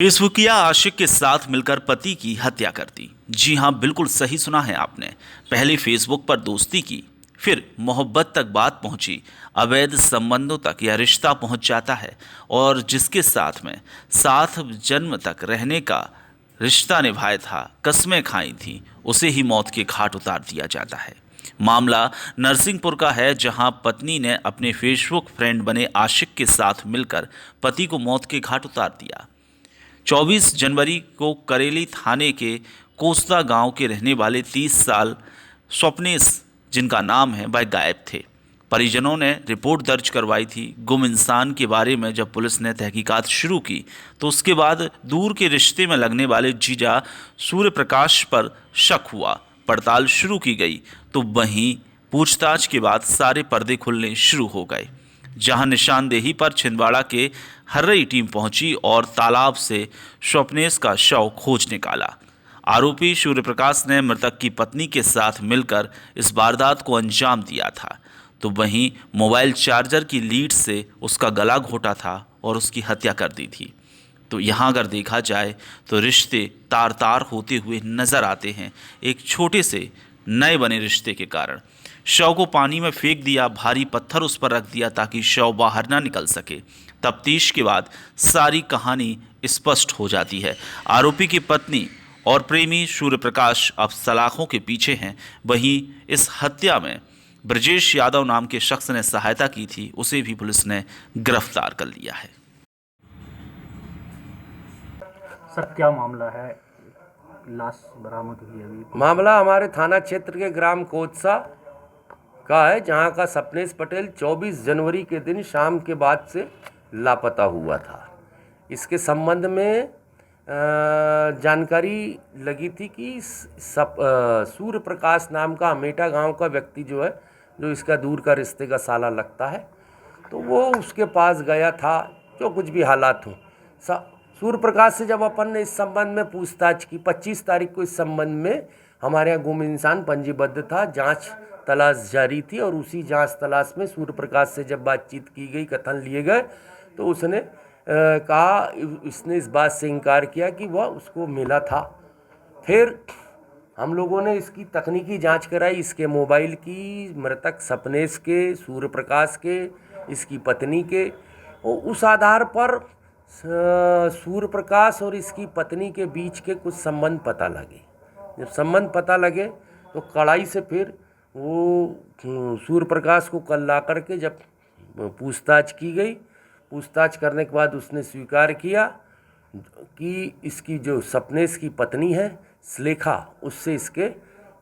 फेसबुकिया आशिक के साथ मिलकर पति की हत्या कर दी। जी हां, बिल्कुल सही सुना है आपने। पहले फेसबुक पर दोस्ती की, फिर मोहब्बत तक बात पहुंची, अवैध संबंधों तक यह रिश्ता पहुंच जाता है और जिसके साथ में साथ जन्म तक रहने का रिश्ता निभाया था, कस्में खाई थी, उसे ही मौत के घाट उतार दिया जाता है। मामला नरसिंहपुर का है, जहां पत्नी ने अपने फेसबुक फ्रेंड बने आशिक के साथ मिलकर पति को मौत के घाट उतार दिया। 24 जनवरी को करेली थाने के कोसदा गांव के रहने वाले 30 साल स्वप्नेश, जिनका नाम है, वह गायब थे। परिजनों ने रिपोर्ट दर्ज करवाई थी। गुम इंसान के बारे में जब पुलिस ने तहकीकात शुरू की तो उसके बाद दूर के रिश्ते में लगने वाले जीजा सूर्य प्रकाश पर शक हुआ। पड़ताल शुरू की गई तो वहीं पूछताछ के बाद सारे पर्दे खुलने शुरू हो गए। जहां निशानदेही पर छिंदवाड़ा के हर्रई टीम पहुंची और तालाब से स्वप्नेश का शव खोज निकाला। आरोपी सूर्य प्रकाश ने मृतक की पत्नी के साथ मिलकर इस वारदात को अंजाम दिया था, तो वहीं मोबाइल चार्जर की लीड से उसका गला घोटा था और उसकी हत्या कर दी थी। तो यहाँ अगर देखा जाए तो रिश्ते तार तार होते हुए नजर आते हैं एक छोटे से नए बने रिश्ते के कारण। शव को पानी में फेंक दिया, भारी पत्थर उस पर रख दिया ताकि शव बाहर ना निकल सके। तफ्तीश के बाद सारी कहानी स्पष्ट हो जाती है। आरोपी की पत्नी और प्रेमी सूर्य प्रकाश अब सलाखों के पीछे हैं। वहीं इस हत्या में ब्रजेश यादव नाम के शख्स ने सहायता की थी, उसे भी पुलिस ने गिरफ्तार कर लिया है। सर, क्या मामला है? लाश बरामद हुई अभी? मामला हमारे थाना क्षेत्र के ग्राम कोतसा का है, जहां का स्वप्नेश पटेल 24 जनवरी के दिन शाम के बाद से लापता हुआ था। इसके संबंध में जानकारी लगी थी कि सूर्य प्रकाश नाम का अमेठा गांव का व्यक्ति जो है, जो इसका दूर का रिश्ते का साला लगता है, तो वो उसके पास गया था। जो कुछ भी हालात हों, सूर्य प्रकाश से जब अपन ने इस संबंध में पूछताछ की, 25 तारीख को इस संबंध में हमारे यहाँ गुम इंसान पंजीबद्ध था, जांच तलाश जारी थी और उसी जांच तलाश में सूर्य प्रकाश से जब बातचीत की गई, कथन लिए गए, तो उसने कहा, इसने इस बात से इनकार किया कि वह उसको मिला था। फिर हम लोगों ने इसकी तकनीकी जांच कराई, इसके मोबाइल की, मृतक स्वप्नेश के, सूर्य प्रकाश के, इसकी पत्नी के, और उस आधार पर सूर्य प्रकाश और इसकी पत्नी के बीच के कुछ संबंध पता लगे। जब संबंध पता लगे तो कड़ाई से फिर वो सूर्य प्रकाश को कल ला करके जब पूछताछ की गई, पूछताछ करने के बाद उसने स्वीकार किया कि इसकी जो स्वप्नेश की पत्नी है श्लेखा, उससे इसके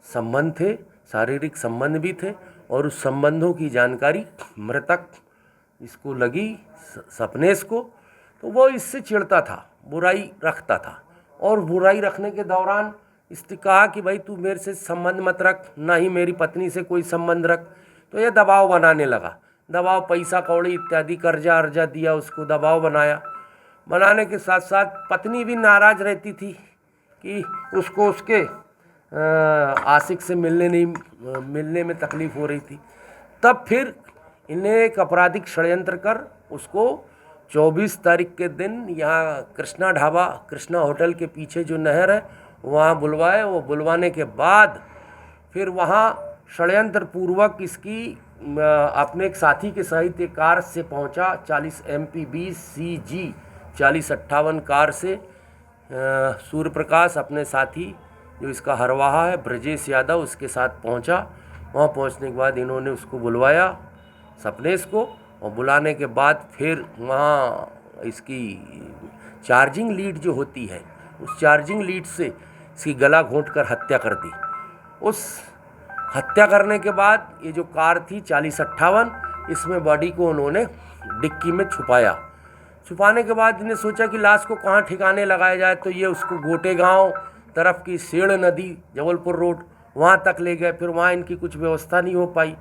संबंध थे, शारीरिक संबंध भी थे, और उस संबंधों की जानकारी मृतक इसको लगी स्वप्नेश को, तो वो इससे चिढ़ता था, बुराई रखता था, और बुराई रखने के दौरान इसने कहा कि भाई तू मेरे से संबंध मत रख, ना ही मेरी पत्नी से कोई संबंध रख। तो ये दबाव बनाने लगा, दबाव, पैसा कौड़ी इत्यादि, कर्जा अर्जा दिया, उसको दबाव बनाया। बनाने के साथ साथ पत्नी भी नाराज़ रहती थी कि उसको उसके आशिक से मिलने में तकलीफ़ हो रही थी। तब फिर इन्हें एक आपराधिक षड्यंत्र कर उसको 24 तारीख के दिन यहाँ कृष्णा ढाबा, कृष्णा होटल के पीछे जो नहर है, वहाँ बुलवाए। वो बुलवाने के बाद फिर वहाँ षड्यंत्र पूर्वक इसकी अपने एक साथी के सहित एक कार से पहुँचा, 40 MP-20 CG 4058 कार से सूर्य प्रकाश अपने साथी जो इसका हरवाहा है ब्रजेश यादव, उसके साथ पहुँचा। वहाँ पहुँचने के बाद इन्होंने उसको बुलवाया, स्वप्नेश को, और बुलाने के बाद फिर वहाँ इसकी चार्जिंग लीड जो होती है, उस चार्जिंग लीड से इसकी गला घोंट कर हत्या कर दी। उस हत्या करने के बाद ये जो कार थी 4058, इसमें बॉडी को उन्होंने डिक्की में छुपाया। छुपाने के बाद इन्हें सोचा कि लाश को कहाँ ठिकाने लगाया जाए, तो ये उसको गोटे गांव तरफ की सेड़ नदी, जबलपुर रोड, वहाँ तक ले गए। फिर वहाँ इनकी कुछ व्यवस्था नहीं हो पाई।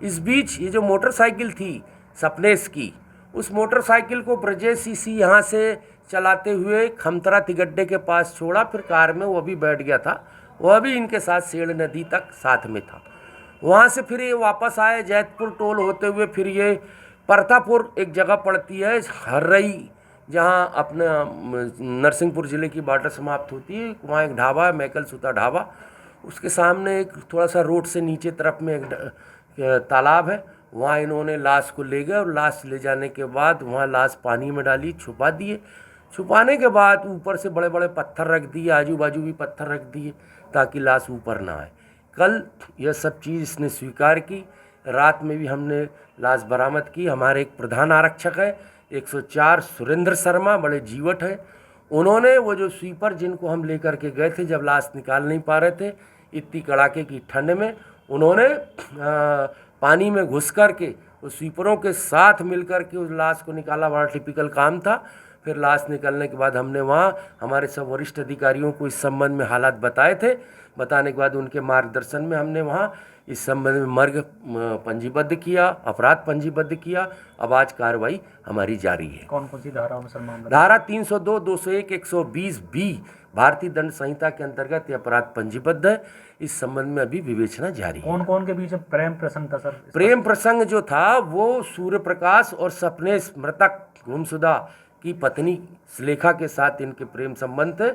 इस बीच ये जो मोटरसाइकिल थी स्वप्नेश की, उस मोटरसाइकिल को ब्रजेश इसी यहाँ से चलाते हुए खमतरा तिगड्डे के पास छोड़ा। फिर कार में वो भी बैठ गया था, वह भी इनके साथ सेड़ नदी तक साथ में था। वहाँ से फिर ये वापस आए, जैतपुर टोल होते हुए फिर ये परतापुर एक जगह पड़ती है, हर्रई जहाँ अपना नरसिंहपुर ज़िले की बॉर्डर समाप्त होती है, वहाँ एक ढाबा है, मैकल सूता ढाबा। उसके सामने एक थोड़ा सा रोड से नीचे तरफ में एक तालाब है, वहाँ इन्होंने लाश को ले गए और लाश ले जाने के बाद वहाँ लाश पानी में डाली, छुपा दिए। छुपाने के बाद ऊपर से बड़े बड़े पत्थर रख दिए, आजू बाजू भी पत्थर रख दिए ताकि लाश ऊपर ना आए। कल यह सब चीज़ इसने स्वीकार की। रात में भी हमने लाश बरामद की। हमारे एक प्रधान आरक्षक है 104 सुरेंद्र शर्मा, बड़े जीवट है, उन्होंने वो जो स्वीपर जिनको हम लेकर के गए थे, जब लाश निकाल नहीं पा रहे थे इतनी कड़ाके की ठंड में, उन्होंने पानी में घुस कर के उस स्वीपरों के साथ मिल कर के उस लाश को निकाला। बड़ा टिपिकल काम था। फिर लाश निकलने के बाद हमने वहाँ हमारे सब वरिष्ठ अधिकारियों को इस संबंध में हालात बताए थे। बताने के बाद उनके मार्गदर्शन में हमने वहाँ इस संबंध में मर्ग पंजीबद्ध किया, अपराध पंजीबद्ध किया। अब आज कार्रवाई हमारी जारी है। कौन कौन सी धाराओं में सर मामला? धारा 302, 201, 120B भारतीय दंड संहिता के अंतर्गत यह अपराध पंजीबद्ध है। इस संबंध में अभी विवेचना जारी है। कौन कौन के बीच में प्रेम प्रसंग था सर? प्रेम प्रसंग जो था वो सूर्य प्रकाश और सपनेश मृतक गुमशुदा की पत्नी सुलेखा के साथ इनके प्रेम संबंध थे।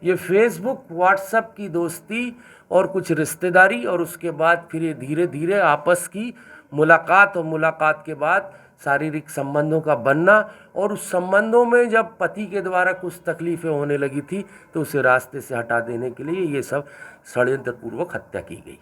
ये फेसबुक व्हाट्सएप की दोस्ती और कुछ रिश्तेदारी, और उसके बाद फिर ये धीरे धीरे आपस की मुलाकात, और मुलाकात के बाद शारीरिक संबंधों का बनना, और उस संबंधों में जब पति के द्वारा कुछ तकलीफ़ें होने लगी थी तो उसे रास्ते से हटा देने के लिए ये सब षड्यंत्रपूर्वक हत्या की गई।